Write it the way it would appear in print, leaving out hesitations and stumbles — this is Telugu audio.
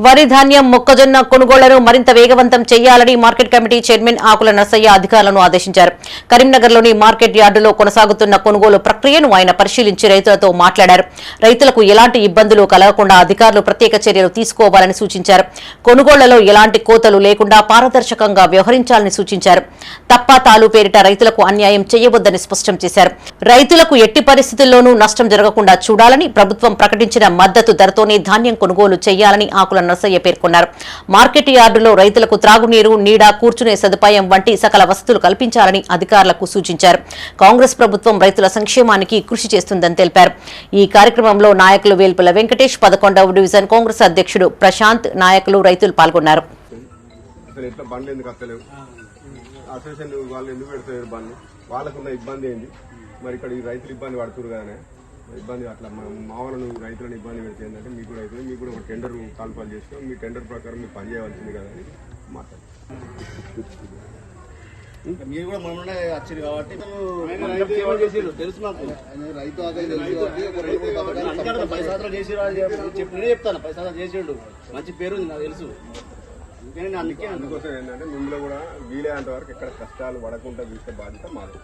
వరి ధాన్యం మొక్కజొన్న కొనుగోళ్లను మరింత వేగవంతం చేయాలని మార్కెట్ కమిటీ చైర్మన్ ఆకుల నర్సయ్య అధికారులను ఆదేశించారు. కరీంనగర్లోని మార్కెట్ యార్డులో కొనసాగుతున్న కొనుగోలు ప్రక్రియను ఆయన పరిశీలించి రైతులతో మాట్లాడారు. రైతులకు ఎలాంటి ఇబ్బందులు కలగకుండా అధికారులు ప్రత్యేక చర్యలు తీసుకోవాలని సూచించారు. కొనుగోళ్లలో ఎలాంటి కోతలు లేకుండా పారదర్శకంగా వ్యవహరించాలని సూచించారు. తప్పాతాలు పేరిట రైతులకు అన్యాయం చేయవద్దని స్పష్టం చేశారు. రైతులకు ఎట్టి పరిస్థితుల్లోనూ నష్టం జరగకుండా చూడాలని, ప్రభుత్వం ప్రకటించిన మద్దతు ధరతోనే ధాన్యం కొనుగోలు చేయాలని ఆకుల నర్సయ్య పేర్కొన్నారు. మార్కెట్ యార్డులో రైతులకు త్రాగునీరు, నీడ, కూర్చునే సదుపాయం వంటి సకల వసతులు కల్పించాలని అధికారులకు సూచించారు. కాంగ్రెస్ ప్రభుత్వం రైతుల సంక్షేమానికి కృషి చేస్తుందని తెలిపారు. ఈ కార్యక్రమంలో నాయకులు వేల్పుల వెంకటేష్, 11వ డివిజన్ కాంగ్రెస్ అధ్యక్షుడు ప్రశాంత్, నాయకులు, రైతులు పాల్గొన్నారు. వాళ్ళకున్న ఇబ్బంది ఏంది, మరి ఇక్కడ ఈ రైతులు ఇబ్బంది పడుతున్నారు కానీ ఇబ్బంది అట్లా మామూలు రైతులను ఇబ్బంది పెడితే ఏంటంటే మీకు రైతులు మీకు కూడా ఒక టెండర్ కాల్ఫాల్ చేసుకొని మీ టెండర్ ప్రకారం మీరు పనిచేయవలసింది కదా అని మాట్లాడు. మీరు కూడా మనమే వచ్చారు కాబట్టి తెలుసు మాకు రైతు 10 సంవత్సరాలు చేసి నేనే చెప్తాను. 10 సంవత్సరాలు చేసిండు, మంచి పేరు నాకు తెలుసు. అందుకోసం ఏంటంటే మిమ్మల్ని కూడా వీలైనంత వరకు ఇక్కడ కష్టాలు పడకుండా చూసే బాధ్యత మాది.